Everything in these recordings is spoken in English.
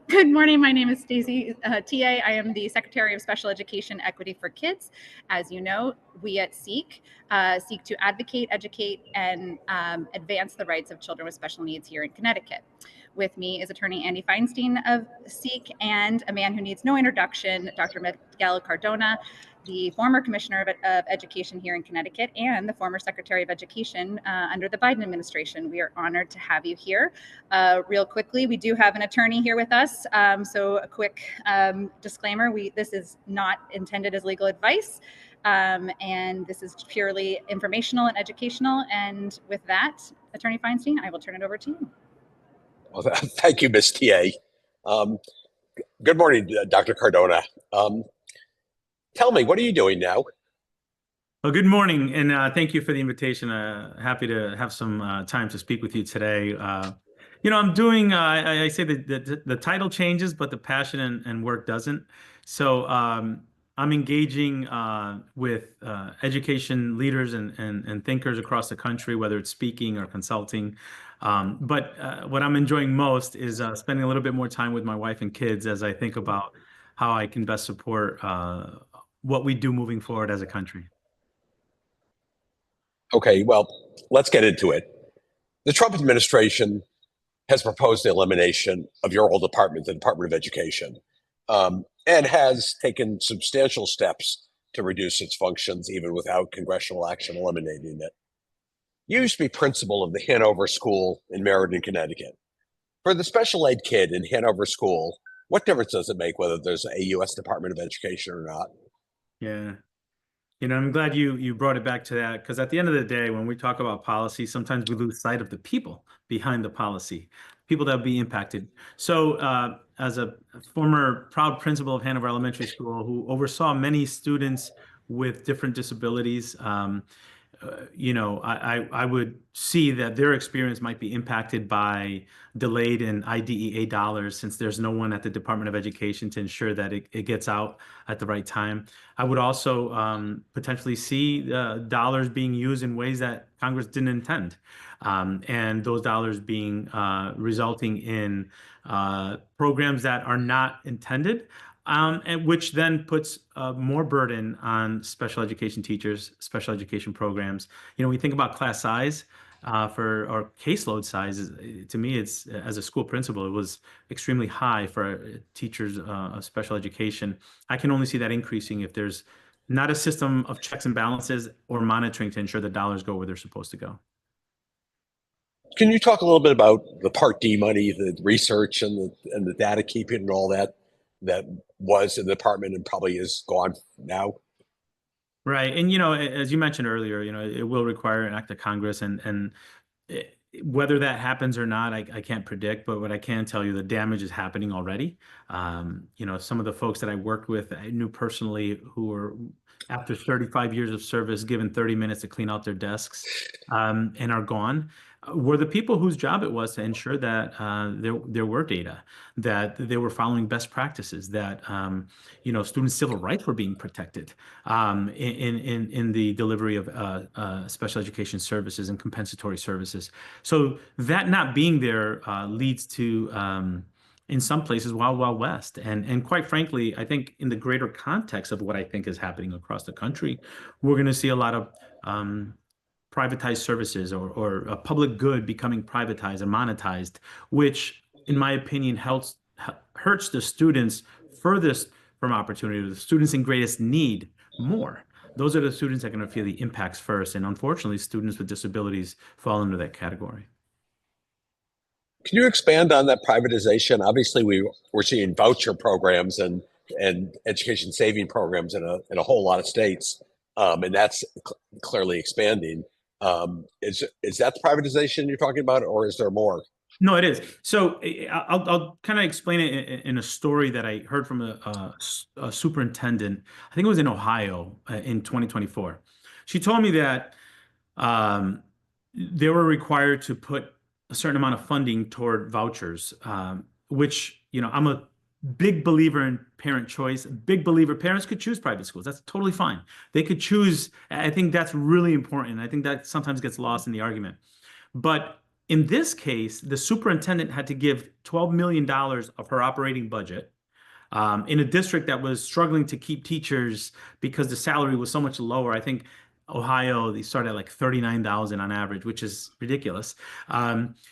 Good morning. My name is Stacey, TA. I am the Secretary of Special Education Equity for Kids. As you know, we at SEEK seek to advocate, educate, and advance the rights of children with special needs here in Connecticut. With me is attorney Andy Feinstein of SEEK and a man who needs no introduction, Dr. Miguel Cardona, the former Commissioner of Education here in Connecticut and the former Secretary of Education under the Biden administration. We are honored to have you here. Real quickly, we do have an attorney here with us. So a quick disclaimer, this is not intended as legal advice. And this is purely informational and educational. And with that, Attorney Feinstein, I will turn it over to you. Well, thank you, Ms. TA. Good morning, Dr. Cardona. Tell me, what are you doing now? Well, good morning, and thank you for the invitation. Happy to have some time to speak with you today. I'm doing, I say that the title changes, but the passion and work doesn't. So I'm engaging with education leaders and thinkers across the country, whether it's speaking or consulting. But what I'm enjoying most is spending a little bit more time with my wife and kids as I think about how I can best support what we do moving forward as a country. Okay, well, let's get into it. The Trump administration has proposed the elimination of your old department, the Department of Education, and has taken substantial steps to reduce its functions, even without congressional action eliminating it. You used to be principal of the Hanover School in Meriden, Connecticut. For the special ed kid in Hanover School, what difference does it make whether there's a U.S. Department of Education or not? Yeah. I'm glad you brought it back to that, because at the end of the day, when we talk about policy, sometimes we lose sight of the people behind the policy, people that will be impacted. So as a former proud principal of Hanover Elementary School who oversaw many students with different disabilities, I would see that their experience might be impacted by delayed and IDEA dollars, since there's no one at the Department of Education to ensure that it gets out at the right time. I would also potentially see dollars being used in ways that Congress didn't intend, and those dollars being resulting in programs that are not intended. And which then puts more burden on special education teachers, special education programs. We think about class size or caseload size. To me, it's, as a school principal, it was extremely high for teachers of special education. I can only see that increasing if there's not a system of checks and balances or monitoring to ensure the dollars go where they're supposed to go. Can you talk a little bit about the Part D money, the research and the data keeping and all that was in the department and probably is gone now? Right. And, as you mentioned earlier, it will require an act of Congress, and whether that happens or not, I can't predict. But what I can tell you, the damage is happening already. Some of the folks that I worked with, I knew personally, who were, after 35 years of service, given 30 minutes to clean out their desks and are gone, were the people whose job it was to ensure that there were data, that they were following best practices, that students' civil rights were being protected in the delivery of special education services and compensatory services. So that not being there leads to, in some places, Wild West. And quite frankly, I think in the greater context of what I think is happening across the country, we're going to see a lot of privatized services or a public good becoming privatized and monetized, which, in my opinion, hurts the students furthest from opportunity, the students in greatest need more. Those are the students that are going to feel the impacts first. And unfortunately, students with disabilities fall into that category. Can you expand on that privatization? Obviously, we're seeing voucher programs and education saving programs in a whole lot of states, and that's clearly expanding. Is that the privatization you're talking about, or is there more? No, it is. So I'll kind of explain it in a story that I heard from a superintendent. I think it was in Ohio in 2024. She told me that they were required to put a certain amount of funding toward vouchers, which, I'm a big believer in parent choice, big believer parents could choose private schools. That's totally fine. They could choose. I think that's really important. I think that sometimes gets lost in the argument. But In this case, the superintendent had to give $12 million of her operating budget in a district that was struggling to keep teachers because the salary was so much lower. I think Ohio, they start at like 39,000 on average, which is ridiculous.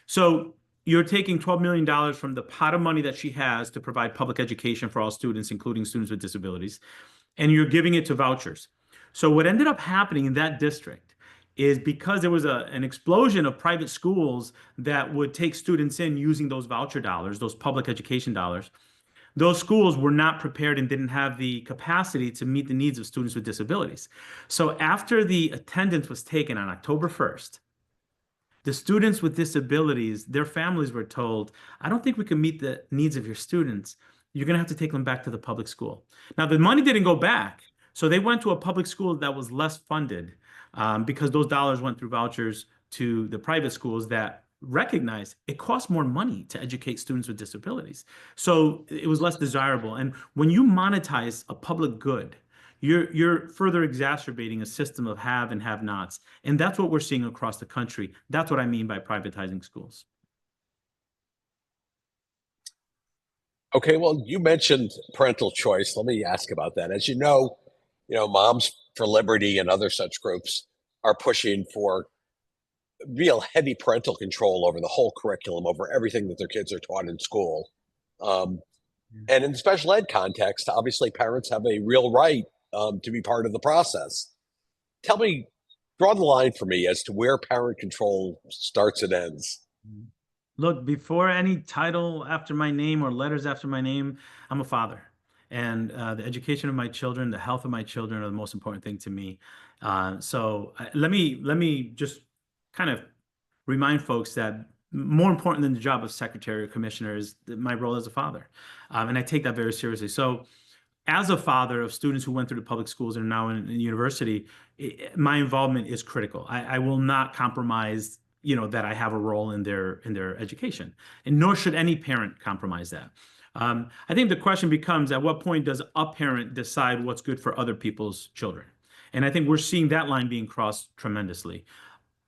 So you're taking $12 million from the pot of money that she has to provide public education for all students, including students with disabilities, and you're giving it to vouchers. So what ended up happening in that district is because there was an explosion of private schools that would take students in using those voucher dollars, those public education dollars, those schools were not prepared and didn't have the capacity to meet the needs of students with disabilities. So after the attendance was taken on October 1st, the students with disabilities, their families were told, I don't think we can meet the needs of your students. You're going to have to take them back to the public school. Now, the money didn't go back. So they went to a public school that was less funded because those dollars went through vouchers to the private schools that recognize it costs more money to educate students with disabilities. So it was less desirable. And when you monetize a public good, you're further exacerbating a system of have and have nots. And that's what we're seeing across the country. That's what I mean by privatizing schools. Okay, well, you mentioned parental choice. Let me ask about that. As you know, Moms for Liberty and other such groups are pushing for real heavy parental control over the whole curriculum, over everything that their kids are taught in school. And in the special ed context, obviously parents have a real right to be part of the process. Tell me, draw the line for me as to where parent control starts and ends. Look, before any title after my name or letters after my name, I'm a father. And the education of my children, the health of my children are the most important thing to me. So let me just kind of remind folks that more important than the job of secretary or commissioner is my role as a father. And I take that very seriously. So as a father of students who went through the public schools and are now in university, my involvement is critical. I will not compromise, that I have a role in their education, and nor should any parent compromise that. I think the question becomes, at what point does a parent decide what's good for other people's children? And I think we're seeing that line being crossed tremendously.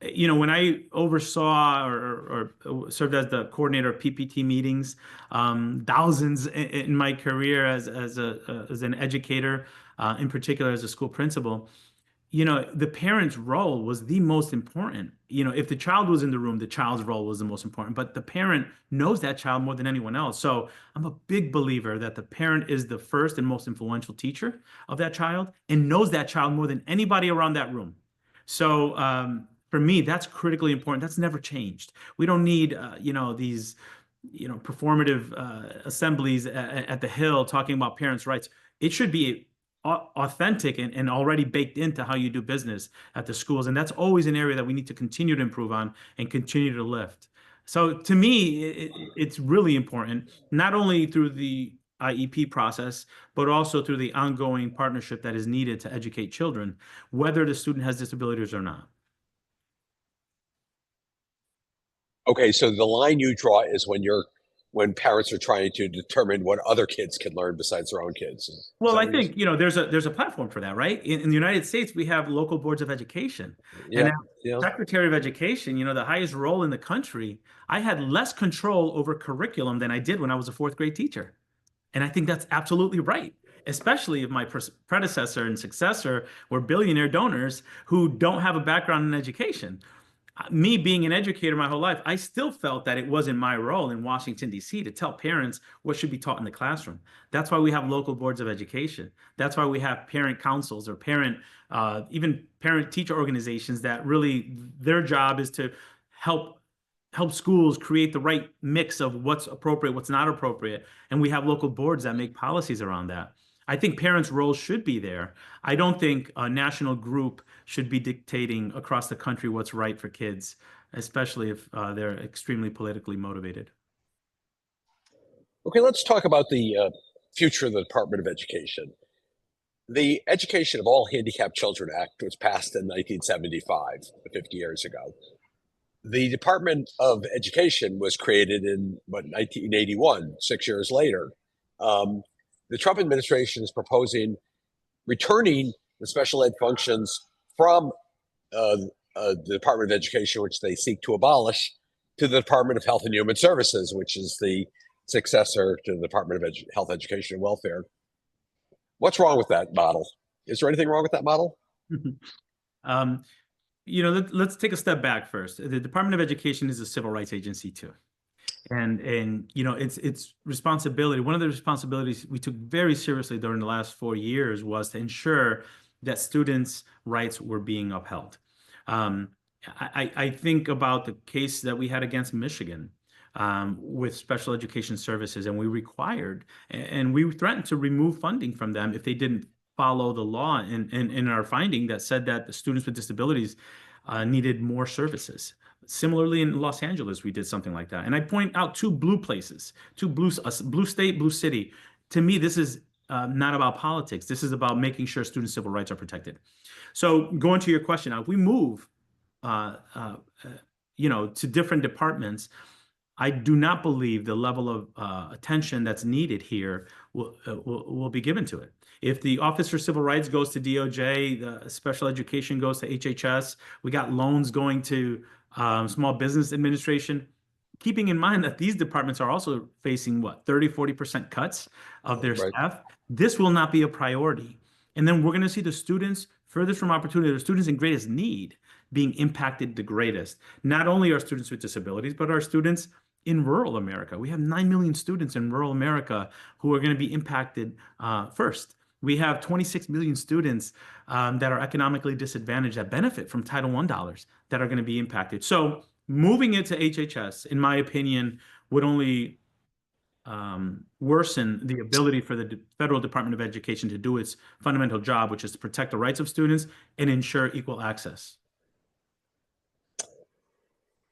When I oversaw or served as the coordinator of PPT meetings, thousands in my career as an educator, in particular as a school principal, the parent's role was the most important. If the child was in the room, the child's role was the most important, but the parent knows that child more than anyone else. So I'm a big believer that the parent is the first and most influential teacher of that child and knows that child more than anybody around that room. So for me, that's critically important. That's never changed. We don't need, these, performative assemblies at the Hill talking about parents' rights. It should be authentic and already baked into how you do business at the schools. And that's always an area that we need to continue to improve on and continue to lift. So to me, it's really important, not only through the IEP process, but also through the ongoing partnership that is needed to educate children, whether the student has disabilities or not. Okay, so the line you draw is when parents are trying to determine what other kids can learn besides their own kids. Well, I think, there's a platform for that, right? In the United States, we have local boards of education. And as Secretary of Education, the highest role in the country, I had less control over curriculum than I did when I was a fourth grade teacher. And I think that's absolutely right, especially if my predecessor and successor were billionaire donors who don't have a background in education. Me being an educator my whole life, I still felt that it wasn't my role in Washington, D.C. to tell parents what should be taught in the classroom. That's why we have local boards of education. That's why we have parent councils or even parent teacher organizations that really their job is to help schools create the right mix of what's appropriate, what's not appropriate. And we have local boards that make policies around that. I think parents' roles should be there. I don't think a national group should be dictating across the country what's right for kids, especially if they're extremely politically motivated. Okay, let's talk about the future of the Department of Education. The Education of All Handicapped Children Act was passed in 1975, 50 years ago. The Department of Education was created in 1981, 6 years later. The Trump administration is proposing returning the special ed functions from the Department of Education, which they seek to abolish, to the Department of Health and Human Services, which is the successor to the Department of Health, Education, and Welfare. What's wrong with that model? Is there anything wrong with that model? Let's take a step back first. The Department of Education is a civil rights agency too. And its responsibility, one of the responsibilities we took very seriously during the last 4 years was to ensure that students' rights were being upheld. I think about the case that we had against Michigan with special education services, and we required and we threatened to remove funding from them if they didn't follow the law in our finding that said that the students with disabilities needed more services. Similarly, in Los Angeles, we did something like that. And I point out two blue places, blue state, blue city. To me, this is not about politics. This is about making sure student civil rights are protected. So going to your question, now, if we move, to different departments, I do not believe the level of attention that's needed here will be given to it. If the Office for Civil Rights goes to DOJ, the special education goes to HHS, we got loans going to Small Business Administration, keeping in mind that these departments are also facing 30-40% cuts of their staff. This will not be a priority. And then we're going to see the students furthest from opportunity, the students in greatest need being impacted the greatest. Not only are students with disabilities, but our students in rural America. We have 9 million students in rural America who are going to be impacted first. We have 26 million students that are economically disadvantaged that benefit from Title I dollars that are going to be impacted. So moving it to HHS, in my opinion, would only worsen the ability for the Federal Department of Education to do its fundamental job, which is to protect the rights of students and ensure equal access.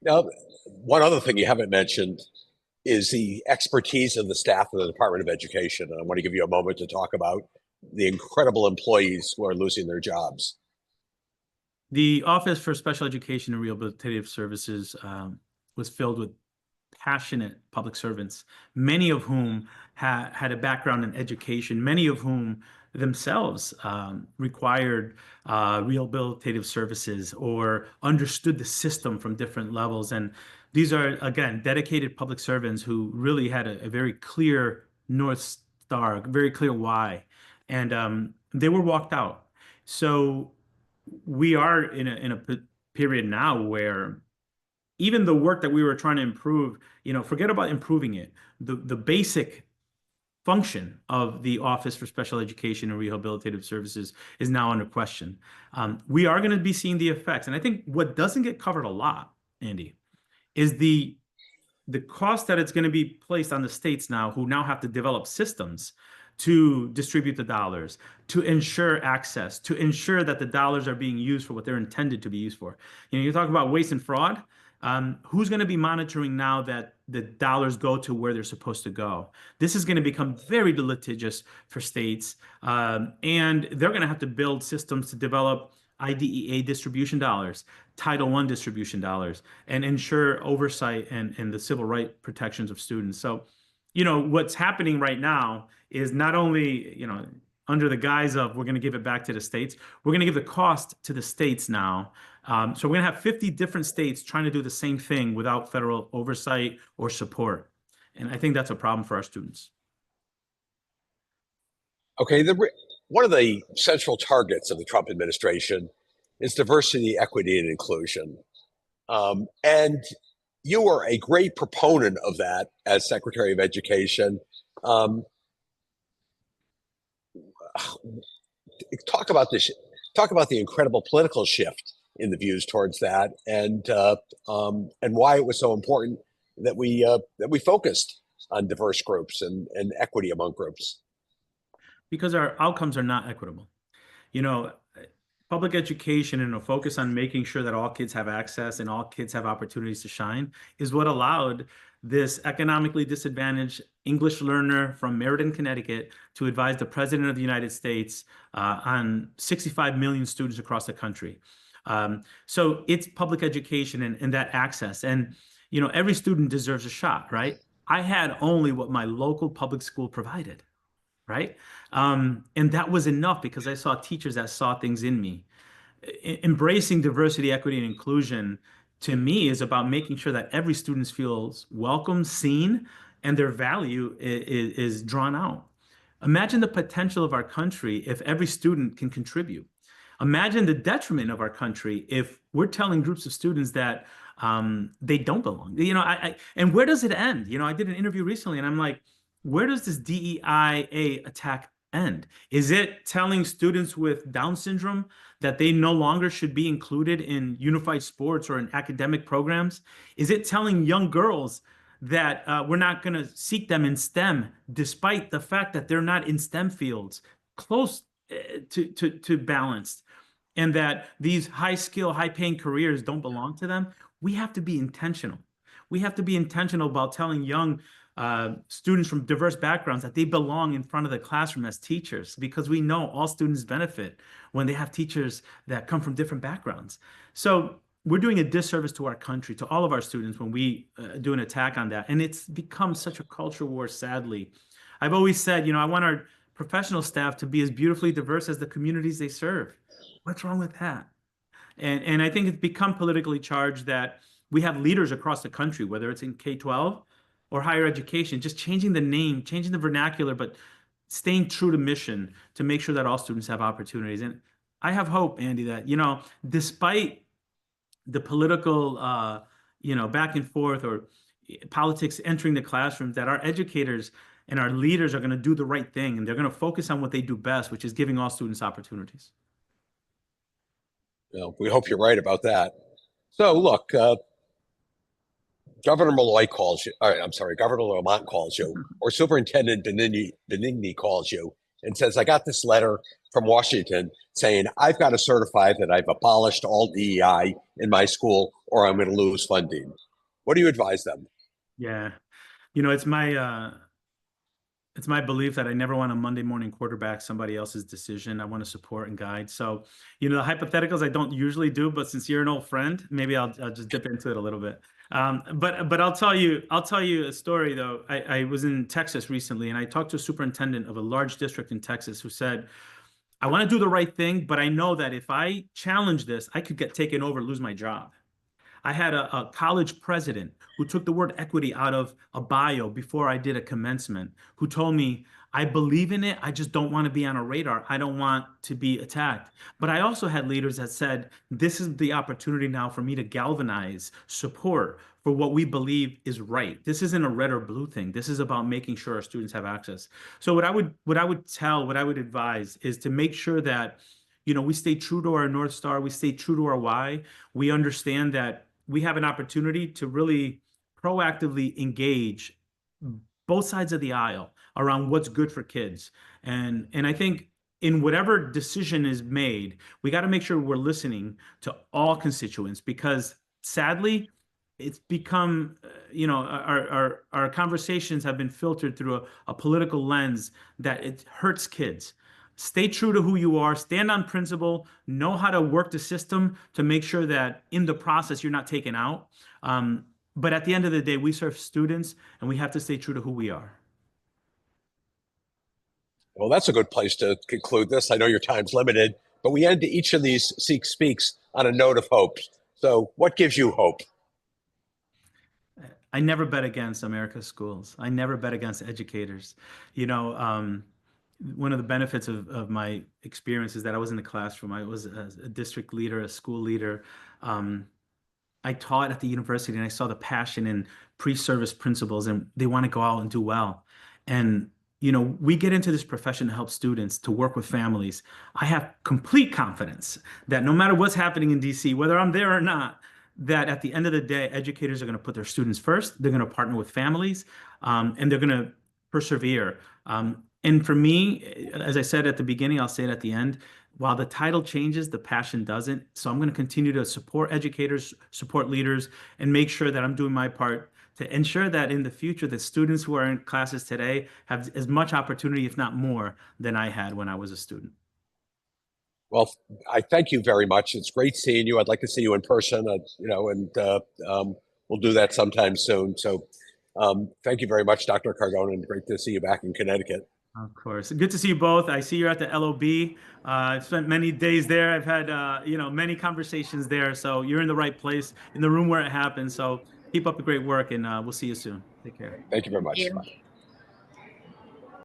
Now, one other thing you haven't mentioned is the expertise of the staff of the Department of Education. And I want to give you a moment to talk about the incredible employees who are losing their jobs. The Office for Special Education and Rehabilitative Services was filled with passionate public servants, many of whom had a background in education, many of whom themselves required rehabilitative services or understood the system from different levels. And these are, again, dedicated public servants who really had a very clear North Star, very clear why. And they were walked out. So we are in a period now where even the work that we were trying to improve, forget about improving it. The basic function of the Office for Special Education and Rehabilitative Services is now under question. We are going to be seeing the effects. And I think what doesn't get covered a lot, Andy, is the cost that it's going to be placed on the states now, who now have to develop systems to distribute the dollars, to ensure access, to ensure that the dollars are being used for what they're intended to be used for. You talk about waste and fraud. Who's going to be monitoring now that the dollars go to where they're supposed to go? This is going to become very litigious for states, and they're going to have to build systems to develop IDEA distribution dollars, Title I distribution dollars, and ensure oversight and the civil rights protections of students. So, what's happening right now is not only, under the guise of we're going to give it back to the states, we're going to give the cost to the states now. So we're going to have 50 different states trying to do the same thing without federal oversight or support. And I think that's a problem for our students. Okay, one of the central targets of the Trump administration is diversity, equity, and inclusion. And you were a great proponent of that as Secretary of Education. Talk about this. Talk about the incredible political shift in the views towards that, and why it was so important that we focused on diverse groups and equity among groups. Because our outcomes are not equitable. Public education and a focus on making sure that all kids have access and all kids have opportunities to shine is what allowed this economically disadvantaged English learner from Meriden, Connecticut, to advise the President of the United States on 65 million students across the country. So it's public education and that access. And, every student deserves a shot, right? I had only what my local public school provided. Right. And that was enough because I saw teachers that saw things in me. Embracing diversity, equity, and inclusion to me is about making sure that every student feels welcome, seen, and their value is drawn out. Imagine the potential of our country if every student can contribute. Imagine the detriment of our country if we're telling groups of students that they don't belong. And where does it end? I did an interview recently, and I'm like, where does this DEIA attack end? Is it telling students with Down syndrome that they no longer should be included in unified sports or in academic programs? Is it telling young girls that we're not going to seek them in STEM, despite the fact that they're not in STEM fields close to balanced, and that these high skill, high paying careers don't belong to them? We have to be intentional. We have to be intentional about telling young students from diverse backgrounds that they belong in front of the classroom as teachers, because we know all students benefit when they have teachers that come from different backgrounds. So we're doing a disservice to our country, to all of our students, when we do an attack on that. And it's become such a culture war, sadly. I've always said, I want our professional staff to be as beautifully diverse as the communities they serve. What's wrong with that? And I think it's become politically charged that we have leaders across the country, whether it's in K-12 or higher education, just changing the name, changing the vernacular, but staying true to mission to make sure that all students have opportunities. And I have hope, Andy, that, despite the political, back and forth, or politics entering the classrooms, that our educators and our leaders are going to do the right thing, and they're going to focus on what they do best, which is giving all students opportunities. We hope you're right about that. So look, Governor Malloy calls you. All right, I'm sorry, Governor Lamont calls you, or Superintendent Benigni calls you and says, I got this letter from Washington saying I've got to certify that I've abolished all DEI in my school, or I'm going to lose funding. What do you advise them? Yeah, it's my belief that I never want to Monday morning quarterback somebody else's decision. I want to support and guide. So, the hypotheticals I don't usually do, but since you're an old friend, maybe I'll just dip into it a little bit. But I'll tell you a story though. I was in Texas recently, and I talked to a superintendent of a large district in Texas who said, I want to do the right thing, but I know that if I challenge this, I could get taken over, lose my job. I had a college president who took the word equity out of a bio before I did a commencement, who told me, I believe in it, I just don't want to be on a radar. I don't want to be attacked. But I also had leaders that said, this is the opportunity now for me to galvanize support for what we believe is right. This isn't a red or blue thing. This is about making sure our students have access. So what I would advise is to make sure that, we stay true to our North Star, we stay true to our why. We understand that we have an opportunity to really proactively engage both sides of the aisle around what's good for kids. And I think in whatever decision is made, we got to make sure we're listening to all constituents, because sadly, it's become, our conversations have been filtered through a political lens that it hurts kids. Stay true to who you are, stand on principle, know how to work the system to make sure that in the process you're not taken out. But at the end of the day, we serve students, and we have to stay true to who we are. Well, that's a good place to conclude this. I know your time's limited, but we end each of these Seek Speaks on a note of hope. So what gives you hope? I never bet against America's schools. I never bet against educators. One of the benefits of my experience is that I was in the classroom. I was a district leader, a school leader. I taught at the university, and I saw the passion in pre-service principals, and they want to go out and do well. And, we get into this profession to help students, to work with families. I have complete confidence that no matter what's happening in DC, whether I'm there or not, that at the end of the day, educators are going to put their students first. They're going to partner with families, and they're going to persevere. And for me, as I said at the beginning, I'll say it at the end, while the title changes, the passion doesn't. So I'm going to continue to support educators, support leaders, and make sure that I'm doing my part to ensure that in the future, the students who are in classes today have as much opportunity, if not more, than I had when I was a student. Well, I thank you very much. It's great seeing you. I'd like to see you in person, and we'll do that sometime soon. So thank you very much, Dr. Cardona, and great to see you back in Connecticut. Of course. Good to see you both. I see you're at the LOB. I've spent many days there. I've had, many conversations there. So you're in the right place, in the room where it happens. So keep up the great work, and we'll see you soon. Take care. Thank you very Thank much. you. Bye.